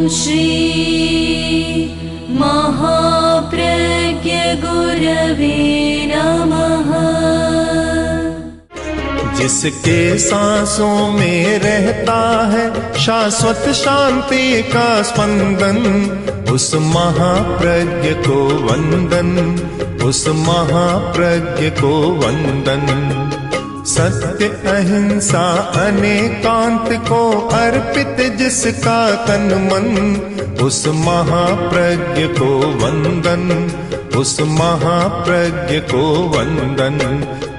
श्री महाप्रज्ञ गुरवे नमः। जिसके सांसों में रहता है शाश्वत शांति का स्पंदन, उस महाप्रज्ञ को वंदन, उस महाप्रज्ञ को वंदन। सत्य अहिंसा अनेकांत को अर्पित जिसका तन मन, उस महाप्रज्ञ को वंदन, उस महाप्रज्ञ को वंदन।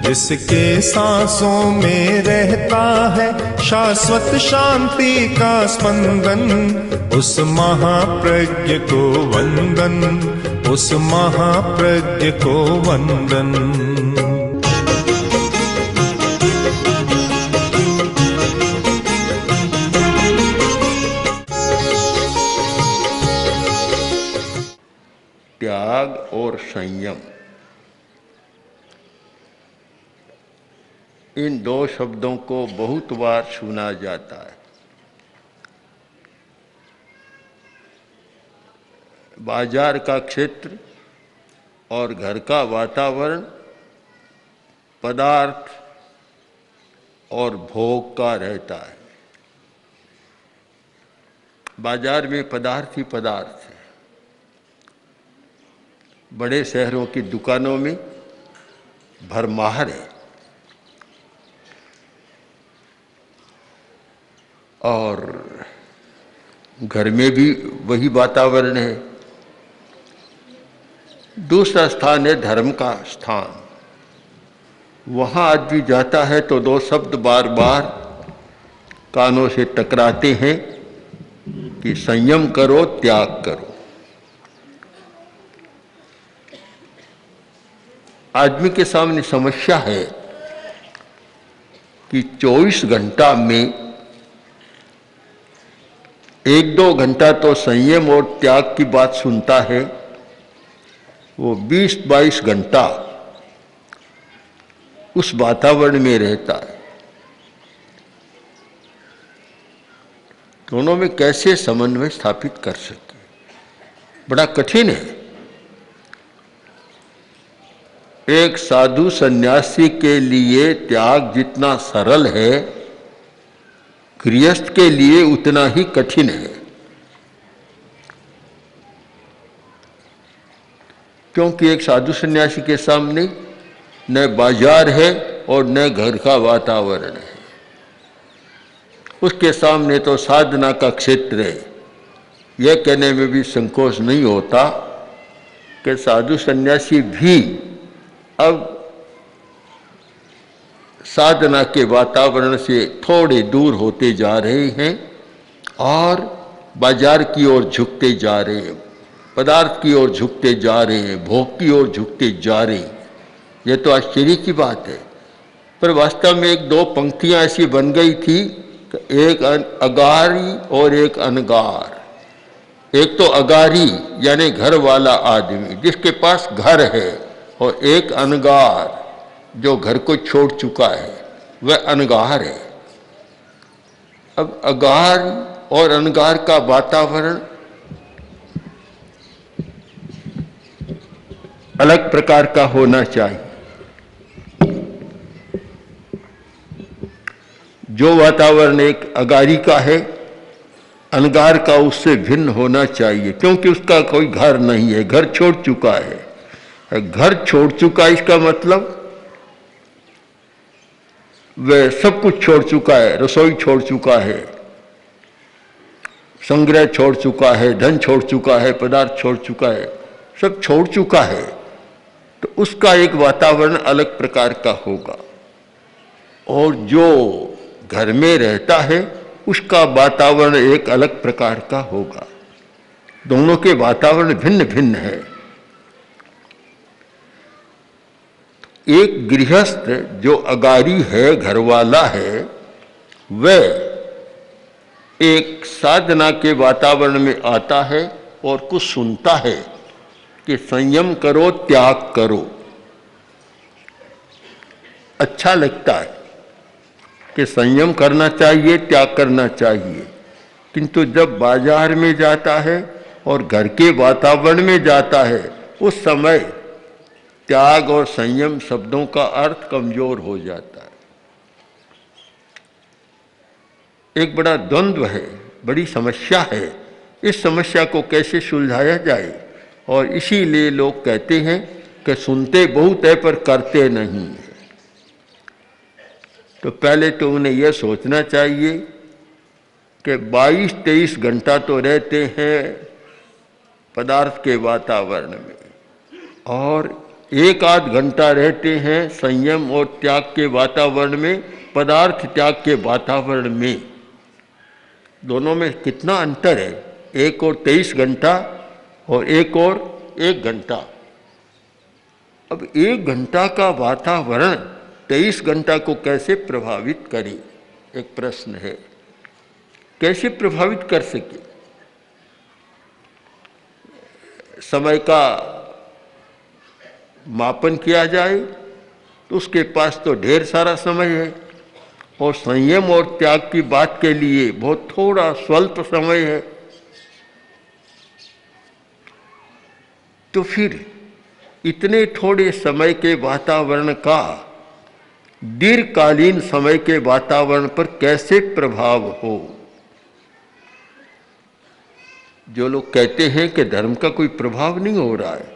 जिसके सांसों में रहता है शाश्वत शांति का स्पंदन, उस महाप्रज्ञ को वंदन, उस महाप्रज्ञ को वंदन। त्याग और संयम, इन दो शब्दों को बहुत बार सुना जाता है। बाजार का क्षेत्र और घर का वातावरण पदार्थ और भोग का रहता है। बाजार में पदार्थ ही पदार्थ है। बड़े शहरों की दुकानों में भरमार है और घर में भी वही वातावरण है। दूसरा स्थान है धर्म का स्थान। वहाँ आदमी जाता है तो दो शब्द बार बार कानों से टकराते हैं कि संयम करो, त्याग करो। आदमी के सामने समस्या है कि 24 घंटा में 1-2 घंटा तो संयम और त्याग की बात सुनता है, वो 20-22 घंटा उस वातावरण में रहता है। दोनों में कैसे समन्वय स्थापित कर सके, बड़ा कठिन है। एक साधु सन्यासी के लिए त्याग जितना सरल है, गृहस्थ के लिए उतना ही कठिन है। क्योंकि एक साधु सन्यासी के सामने न बाजार है और न घर का वातावरण है। उसके सामने तो साधना का क्षेत्र है। यह कहने में भी संकोच नहीं होता कि साधु सन्यासी भी अब साधना के वातावरण से थोड़े दूर होते जा रहे हैं और बाजार की ओर झुकते जा रहे हैं, पदार्थ की ओर झुकते जा रहे हैं, भोग की ओर झुकते जा रहे हैं। यह तो आश्चर्य की बात है। पर वास्तव में 1-2 पंक्तियां ऐसी बन गई थी कि एक अगारी और एक अनगार। एक तो अगारी यानी घर वाला आदमी जिसके पास घर है, और एक अनगार जो घर को छोड़ चुका है, वह अनगार है। अब अगार और अनगार का वातावरण अलग प्रकार का होना चाहिए। जो वातावरण एक अगारी का है, अनगार का उससे भिन्न होना चाहिए, क्योंकि उसका कोई घर नहीं है, घर छोड़ चुका है। घर छोड़ चुका इसका मतलब वह सब कुछ छोड़ चुका है। रसोई छोड़ चुका है, संग्रह छोड़ चुका है, धन छोड़ चुका है, पदार्थ छोड़ चुका है, सब छोड़ चुका है। तो उसका एक वातावरण अलग प्रकार का होगा। और जो घर में रहता है उसका वातावरण एक अलग प्रकार का होगा। दोनों के वातावरण भिन्न भिन्न है। एक गृहस्थ जो अगारी है, घरवाला है, वह एक साधना के वातावरण में आता है और कुछ सुनता है कि संयम करो, त्याग करो। अच्छा लगता है कि संयम करना चाहिए, त्याग करना चाहिए। किंतु जब बाजार में जाता है और घर के वातावरण में जाता है, उस समय त्याग और संयम शब्दों का अर्थ कमजोर हो जाता है। एक बड़ा द्वंद्व है, बड़ी समस्या है। इस समस्या को कैसे सुलझाया जाए? और इसीलिए लोग कहते हैं कि सुनते बहुत है पर करते नहीं है। तो पहले तो उन्हें यह सोचना चाहिए कि 22-23 घंटा तो रहते हैं पदार्थ के वातावरण में, और 1-8 घंटा रहते हैं संयम और त्याग के वातावरण में, पदार्थ त्याग के वातावरण में। दोनों में कितना अंतर है? 1 और 23 घंटा और 1 और 1 घंटा। अब 1 घंटा का वातावरण 23 घंटा को कैसे प्रभावित करे? एक प्रश्न है, कैसे प्रभावित कर सके? समय का मापन किया जाए तो उसके पास तो ढेर सारा समय है, और संयम और त्याग की बात के लिए बहुत थोड़ा स्वल्प समय है। तो फिर इतने थोड़े समय के वातावरण का दीर्घकालीन समय के वातावरण पर कैसे प्रभाव हो? जो लोग कहते हैं कि धर्म का कोई प्रभाव नहीं हो रहा है,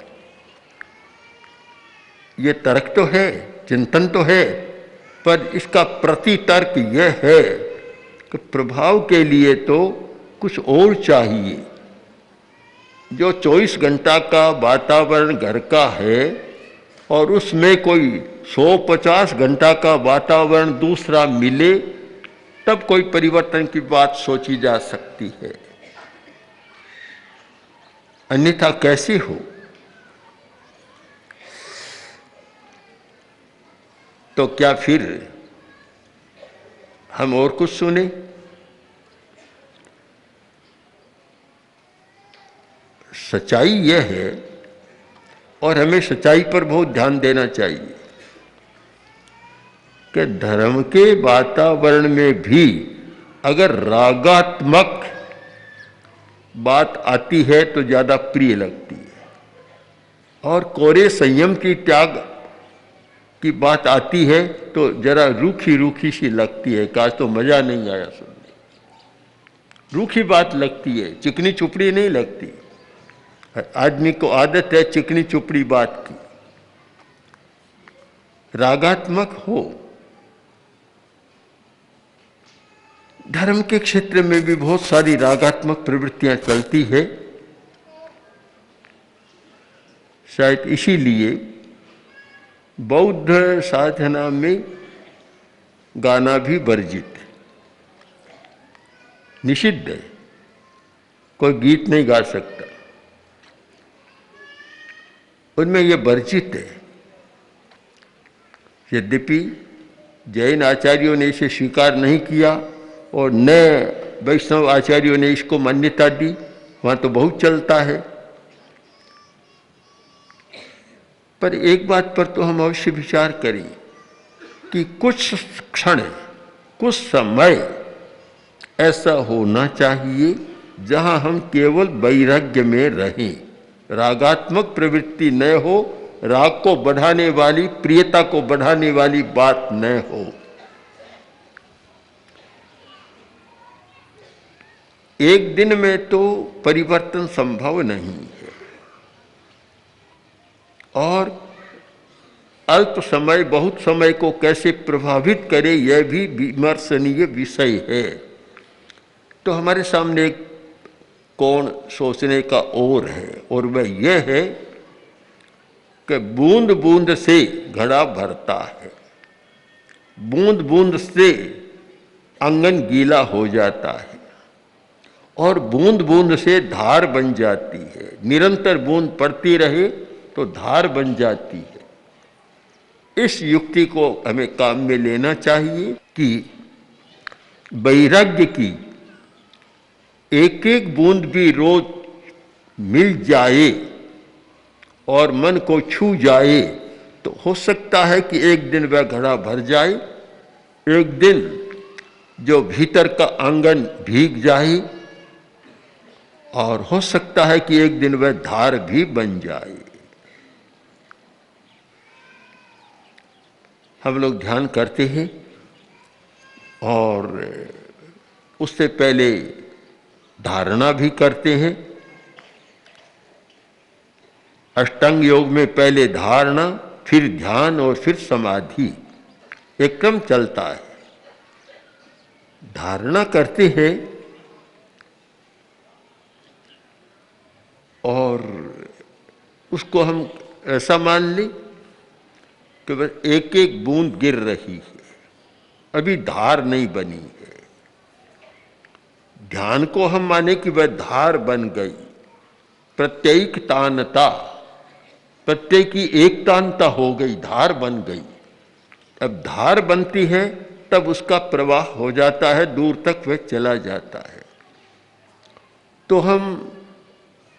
ये तर्क तो है, चिंतन तो है, पर इसका प्रतितर्क यह है कि प्रभाव के लिए तो कुछ और चाहिए। जो 24 घंटा का वातावरण घर का है और उसमें कोई 150 घंटा का वातावरण दूसरा मिले, तब कोई परिवर्तन की बात सोची जा सकती है। अन्यथा कैसे हो? तो क्या फिर हम और कुछ सुने? सच्चाई यह है, और हमें सच्चाई पर बहुत ध्यान देना चाहिए, कि धर्म के वातावरण में भी अगर रागात्मक बात आती है तो ज़्यादा प्रिय लगती है, और कोरे संयम की त्याग की बात आती है तो जरा रूखी रूखी सी लगती है। काश तो मज़ा नहीं आया सुनने, रूखी बात लगती है, चिकनी चुपड़ी नहीं लगती। आदमी को आदत है चिकनी चुपड़ी बात की। रागात्मक हो। धर्म के क्षेत्र में भी बहुत सारी रागात्मक प्रवृत्तियां चलती है। शायद इसीलिए बौद्ध साधना में गाना भी वर्जित है, निषिद्ध है। कोई गीत नहीं गा सकता, उनमें यह वर्जित है। यद्यपि जैन आचार्यों ने इसे स्वीकार नहीं किया और नए वैष्णव आचार्यों ने इसको मान्यता दी, वहाँ तो बहुत चलता है। पर एक बात पर तो हम अवश्य विचार करें कि कुछ क्षण, कुछ समय ऐसा होना चाहिए जहाँ हम केवल वैराग्य में रहें, रागात्मक प्रवृत्ति न हो, राग को बढ़ाने वाली, प्रियता को बढ़ाने वाली बात न हो। एक दिन में तो परिवर्तन संभव नहीं है, और अल्प समय बहुत समय को कैसे प्रभावित करे यह भी विमर्शनीय विषय है। तो हमारे सामने एक कोण सोचने का और है, और वह यह है कि बूंद बूंद से घड़ा भरता है, बूंद बूंद से आंगन गीला हो जाता है, और बूंद बूंद से धार बन जाती है। निरंतर बूंद पड़ती रहे तो धार बन जाती है। इस युक्ति को हमें काम में लेना चाहिए कि वैराग्य की एक एक बूंद भी रोज मिल जाए और मन को छू जाए तो हो सकता है कि एक दिन वह घड़ा भर जाए, एक दिन जो भीतर का आंगन भीग जाए और हो सकता है कि एक दिन वह धार भी बन जाए। हम लोग ध्यान करते हैं और उससे पहले धारणा भी करते हैं। अष्टांग योग में पहले धारणा, फिर ध्यान और फिर समाधि, एक क्रम चलता है। धारणा करते हैं और उसको हम ऐसा मान लें कि बस एक एक बूंद गिर रही है, अभी धार नहीं बनी है। ध्यान को हम माने कि वह धार बन गई, प्रत्येक तानता, प्रत्यय की एक तानता हो गई, धार बन गई। अब धार बनती है तब उसका प्रवाह हो जाता है, दूर तक वह चला जाता है। तो हम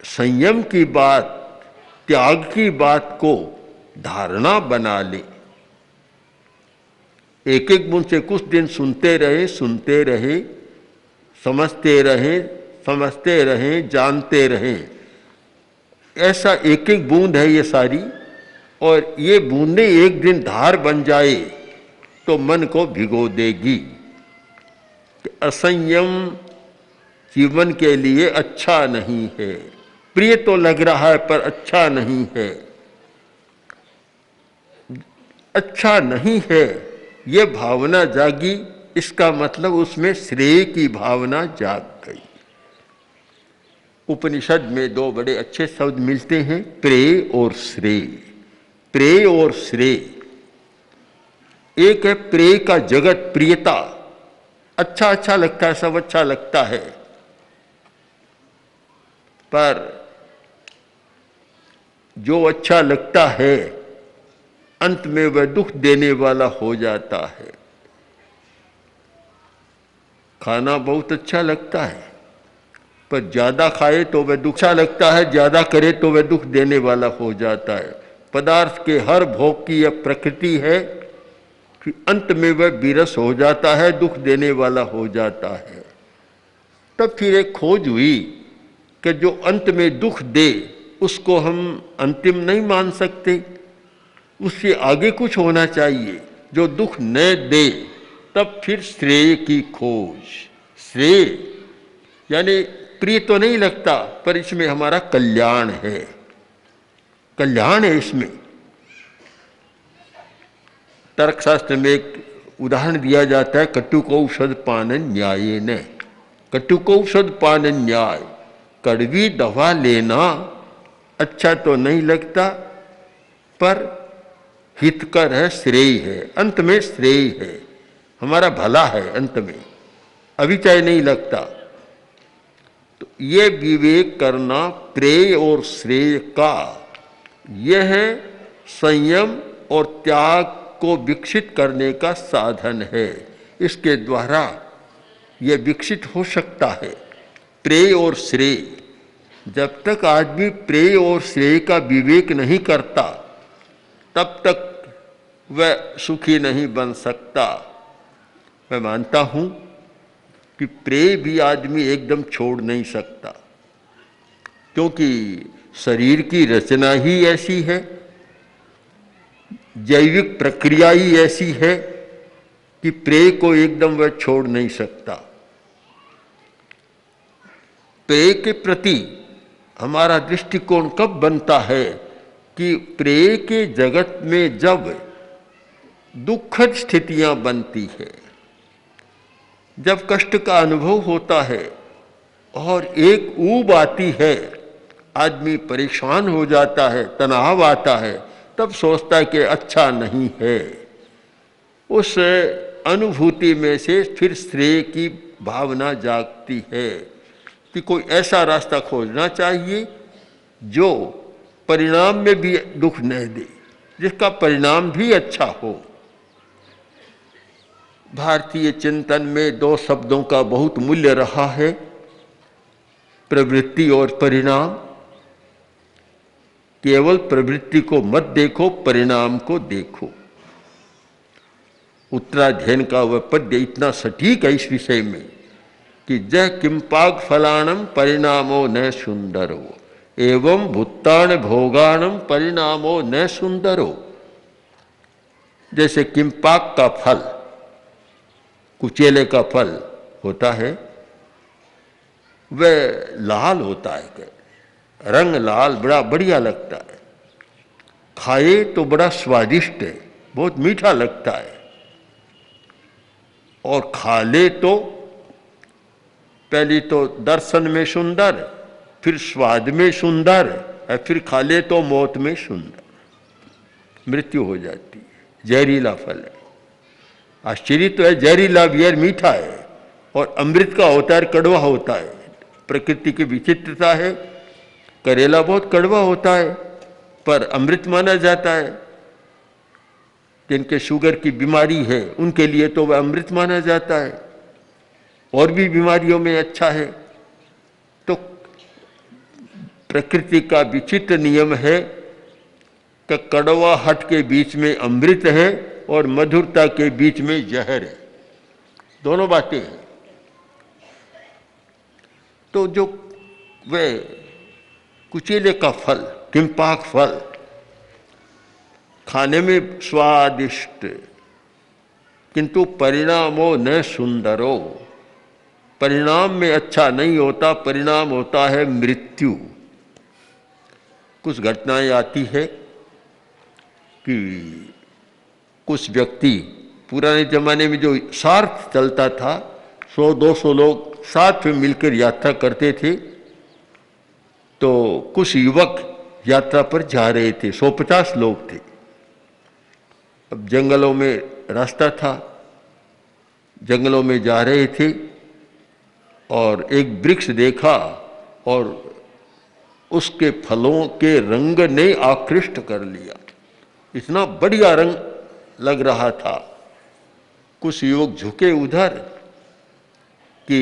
संयम की बात, त्याग की बात को धारणा बना ले। एक एक बूंद से कुछ दिन सुनते रहे, समझते रहे, जानते रहे। ऐसा एक एक बूंद है ये सारी, और ये बूंदें एक दिन धार बन जाए तो मन को भिगो देगी। असंयम जीवन के लिए अच्छा नहीं है। प्रिय तो लग रहा है पर अच्छा नहीं है। अच्छा नहीं है ये भावना जागी, इसका मतलब उसमें श्रेय की भावना जाग गई। उपनिषद में दो बड़े अच्छे शब्द मिलते हैं, प्रेय और श्रेय। प्रेय और श्रेय, एक है प्रेय का जगत, प्रियता, अच्छा अच्छा लगता है, सब अच्छा लगता है, पर जो अच्छा लगता है अंत में वह दुख देने वाला हो जाता है। खाना बहुत अच्छा लगता है पर ज्यादा खाए तो वह दुख, अच्छा लगता है ज्यादा करे तो वह दुख देने वाला हो जाता है। पदार्थ के हर भोग की यह प्रकृति है कि अंत में वह विरस हो जाता है, दुख देने वाला हो जाता है। तब फिर एक खोज हुई कि जो अंत में दुख दे उसको हम अंतिम नहीं मान सकते, उससे आगे कुछ होना चाहिए जो दुख न दे। तब फिर श्रेय की खोज। श्रेय यानी प्रिय तो नहीं लगता पर इसमें हमारा कल्याण है, कल्याण है इसमें। तर्कशास्त्र में एक उदाहरण दिया जाता है, कटुकौषध पान न्याय न। कटुकौषध पान न्याय, कड़वी दवा लेना अच्छा तो नहीं लगता पर हितकर है, श्रेय है, अंत में श्रेय है, हमारा भला है अंत में, अभी चाहे नहीं लगता। तो ये विवेक करना प्रेय और श्रेय का, यह है संयम और त्याग को विकसित करने का साधन है। इसके द्वारा यह विकसित हो सकता है प्रेय और श्रेय। जब तक आदमी प्रेय और श्रेय का विवेक नहीं करता तब तक वह सुखी नहीं बन सकता। मैं मानता हूं कि प्रेय भी आदमी एकदम छोड़ नहीं सकता, क्योंकि शरीर की रचना ही ऐसी है, जैविक प्रक्रिया ही ऐसी है कि प्रेय को एकदम वह छोड़ नहीं सकता। प्रेय के प्रति हमारा दृष्टिकोण कब बनता है कि प्रेय के जगत में जब दुखद स्थितियां बनती है, जब कष्ट का अनुभव होता है और एक ऊब आती है, आदमी परेशान हो जाता है, तनाव आता है, तब सोचता है कि अच्छा नहीं है। उस अनुभूति में से फिर श्रेय की भावना जागती है कि कोई ऐसा रास्ता खोजना चाहिए जो परिणाम में भी दुख न दे, जिसका परिणाम भी अच्छा हो। भारतीय चिंतन में दो शब्दों का बहुत मूल्य रहा है, प्रवृत्ति और परिणाम। केवल प्रवृत्ति को मत देखो, परिणाम को देखो। उत्तराध्ययन का वह पद्य इतना सटीक है इस विषय में कि जय किंपाक फलाणम परिणामो न सुंदरो एवं भूतान भोगाणम परिणामो न सुंदरो। जैसे किंपाक का फल, कुचेले का फल होता है, वह लाल होता है, रंग लाल, बड़ा बढ़िया लगता है, खाए तो बड़ा स्वादिष्ट है, बहुत मीठा लगता है, और खा ले तो पहली तो दर्शन में सुंदर, फिर स्वाद में सुंदर, और फिर खा ले तो मौत में सुंदर, मृत्यु हो जाती है। जहरीला फल है। आश्चर्य तो है, जहरीला भी है, मीठा है, और अमृत का होता है, कड़वा होता है। प्रकृति की विचित्रता है, करेला बहुत कड़वा होता है पर अमृत माना जाता है। जिनके शुगर की बीमारी है उनके लिए तो वह अमृत माना जाता है, और भी बीमारियों में अच्छा है। तो प्रकृति का विचित्र नियम है कि कड़वाहट के बीच में अमृत है और मधुरता के बीच में जहर है, दोनों बातें हैं। तो जो वह कुचेले का फल, किंपाक फल, खाने में स्वादिष्ट, किंतु परिणामो न सुंदरो, परिणाम में अच्छा नहीं होता, परिणाम होता है मृत्यु। कुछ घटनाएं आती है कि कुछ व्यक्ति, पुराने जमाने में जो साथ चलता था, 100-200 लोग साथ में मिलकर यात्रा करते थे, तो कुछ युवक यात्रा पर जा रहे थे, 150 लोग थे। अब जंगलों में रास्ता था, जंगलों में जा रहे थे और एक वृक्ष देखा और उसके फलों के रंग ने आकृष्ट कर लिया, इतना बढ़िया रंग लग रहा था। कुछ युवक झुके उधर कि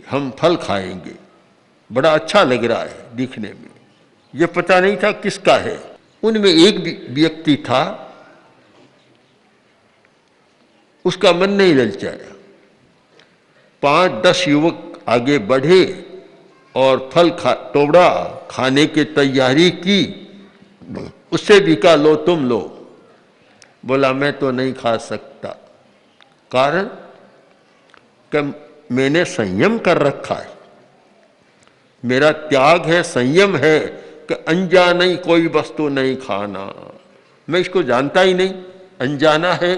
हम फल खाएंगे, बड़ा अच्छा लग रहा है दिखने में, ये पता नहीं था किसका है। उनमें एक व्यक्ति था, उसका मन नहीं ललचाया। 5-10 युवक आगे बढ़े और फल तोड़ा, खाने की तैयारी की। उससे भी कहा लो तुम लो, बोला मैं तो नहीं खा सकता। कारण कि मैंने संयम कर रखा है, मेरा त्याग है, संयम है कि अनजाना ही कोई वस्तु नहीं खाना। मैं इसको जानता ही नहीं, अनजाना है,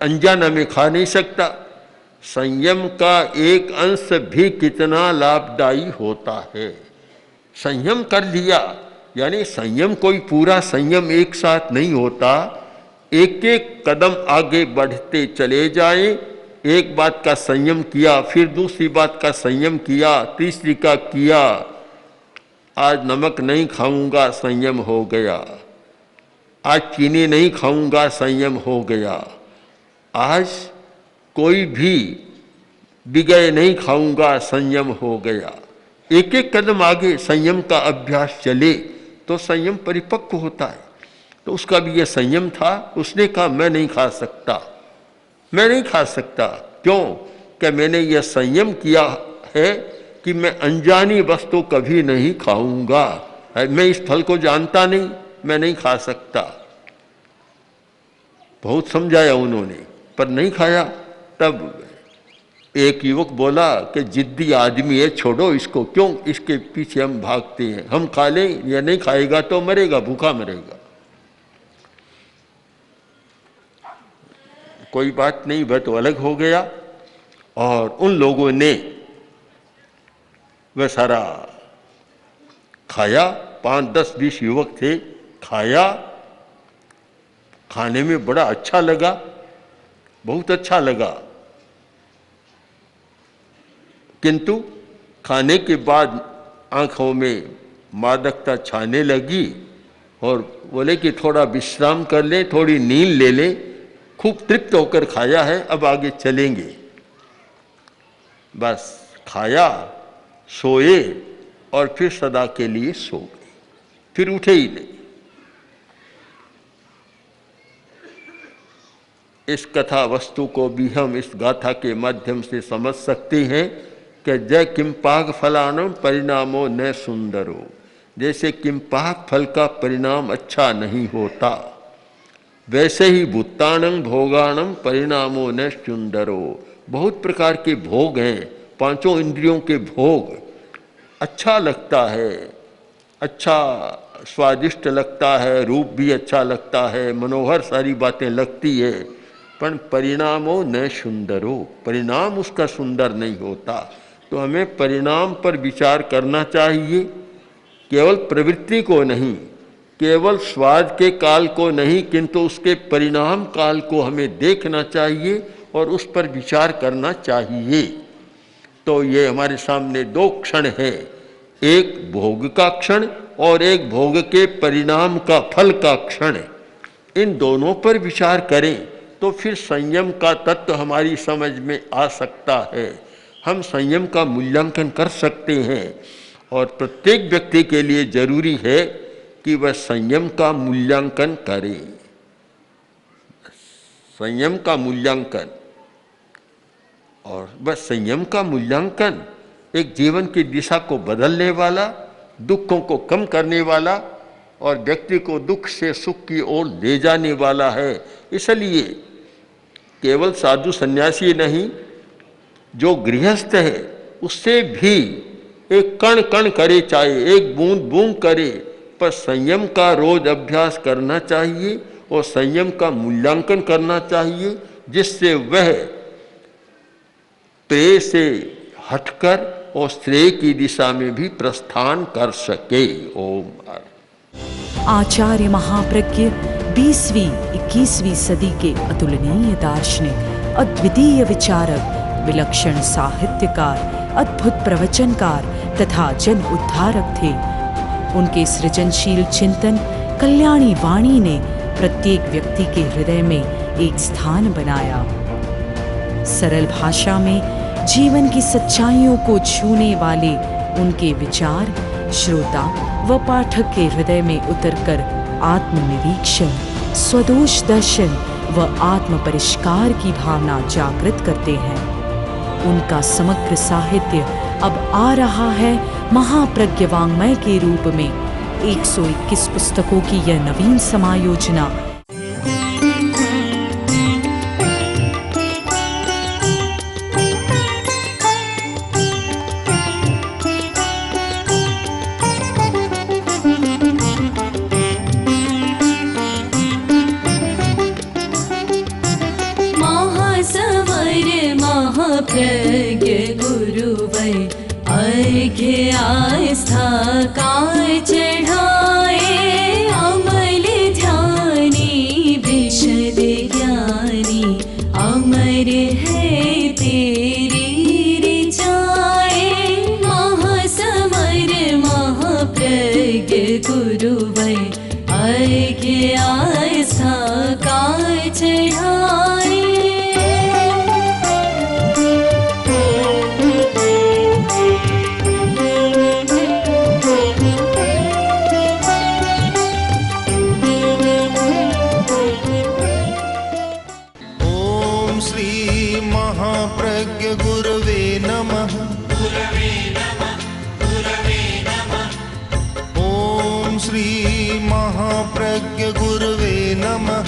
अनजाना में खा नहीं सकता। संयम का एक अंश भी कितना लाभदायी होता है। संयम कर लिया, यानी संयम कोई पूरा संयम एक साथ नहीं होता, एक एक कदम आगे बढ़ते चले जाएं। एक बात का संयम किया, फिर दूसरी बात का संयम किया, तीसरी का किया। आज नमक नहीं खाऊंगा, संयम हो गया। आज चीनी नहीं खाऊंगा, संयम हो गया। आज कोई भी बिगड़ नहीं खाऊंगा, संयम हो गया। एक एक कदम आगे संयम का अभ्यास चले तो संयम परिपक्व होता है। तो उसका भी यह संयम था। उसने कहा मैं नहीं खा सकता, मैं नहीं खा सकता। क्यों? कि मैंने यह संयम किया है कि मैं अनजानी वस्तु कभी नहीं खाऊंगा। मैं इस फल को जानता नहीं, मैं नहीं खा सकता। बहुत समझाया उन्होंने, पर नहीं खाया। तब एक युवक बोला कि जिद्दी आदमी है, छोड़ो इसको, क्यों इसके पीछे हम भागते हैं, हम खा लें, या नहीं खाएगा तो मरेगा, भूखा मरेगा। कोई बात नहीं, वह तो अलग हो गया। और उन लोगों ने वह सारा खाया, 5-10-20 युवक थे, खाया। खाने में बड़ा अच्छा लगा, बहुत अच्छा लगा। किंतु खाने के बाद आंखों में मादकता छाने लगी और बोले कि थोड़ा विश्राम कर ले, थोड़ी नींद ले ले। खूब तृप्त होकर खाया है, अब आगे चलेंगे। बस खाया, सोए और फिर सदा के लिए सो गए, फिर उठे ही नहीं। इस कथा वस्तु को भी हम इस गाथा के माध्यम से समझ सकते हैं कि जय किंपाक फलानम परिणामो न सुंदरो, जैसे किंपाक फल का परिणाम अच्छा नहीं होता, वैसे ही भूतानंग भोगानम परिणामो न सुंदरो। बहुत प्रकार के भोग हैं, पांचों इंद्रियों के भोग, अच्छा लगता है, अच्छा स्वादिष्ट लगता है, रूप भी अच्छा लगता है, मनोहर सारी बातें लगती है, पर परिणामो न सुंदरो, परिणाम उसका सुंदर नहीं होता। तो हमें परिणाम पर विचार करना चाहिए, केवल प्रवृत्ति को नहीं, केवल स्वाद के काल को नहीं, किंतु उसके परिणाम काल को हमें देखना चाहिए और उस पर विचार करना चाहिए। तो ये हमारे सामने दो क्षण है, एक भोग का क्षण और एक भोग के परिणाम का फल का क्षण। इन दोनों पर विचार करें तो फिर संयम का तत्व हमारी समझ में आ सकता है, हम संयम का मूल्यांकन कर सकते हैं। और प्रत्येक व्यक्ति के लिए जरूरी है कि वह संयम का मूल्यांकन करे, संयम का मूल्यांकन। और वह संयम का मूल्यांकन एक जीवन की दिशा को बदलने वाला, दुखों को कम करने वाला और व्यक्ति को दुख से सुख की ओर ले जाने वाला है। इसलिए केवल साधु सन्यासी नहीं, जो गृहस्थ है उससे भी एक कण कण करे, चाहे एक बूंद बूंद करे, पर संयम का रोज अभ्यास करना चाहिए और संयम का मूल्यांकन करना चाहिए, जिससे वह प्रेय से हटकर और श्रेय की दिशा में भी प्रस्थान कर सके। ओम। आचार्य महाप्रज्ञ 20वीं 21वीं सदी के अतुलनीय दार्शनिक, अद्वितीय विचारक, विलक्षण साहित्यकार, अद्भुत प्रवचनकार तथा जन उद्धारक थे। उनके सृजनशील चिंतन कल्याणी वाणी ने प्रत्येक व्यक्ति के हृदय में एक स्थान बनाया। सरल भाषा में जीवन की सच्चाइयों को छूने वाले उनके विचार श्रोता व पाठक के हृदय में उतरकर आत्मनिरीक्षण, स्वदोष दर्शन व आत्म परिष्कार की भावना जागृत करते हैं। उनका समग्र साहित्य अब आ रहा है महाप्रज्ञ वाङ्मय के रूप में। 121 पुस्तकों की यह नवीन समायोजना प्रज्ञ गुरुवर अर्घ्य आस्था काय चढ़ाए, अमल ध्यानी विशद ज्ञानी, अमर है तेरी ऋचाए। महासमर महाप्रज्ञ गुरुवर अर्घ्य आस्था काय चढ़ाए। महाप्रज्ञ गुरवे नमः।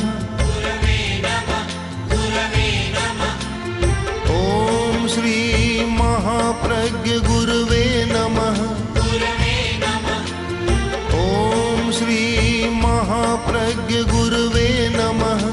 ओम श्री महाप्रज्ञ गुरवे नमः। ओम श्री महाप्रज्ञ गुरवे नमः।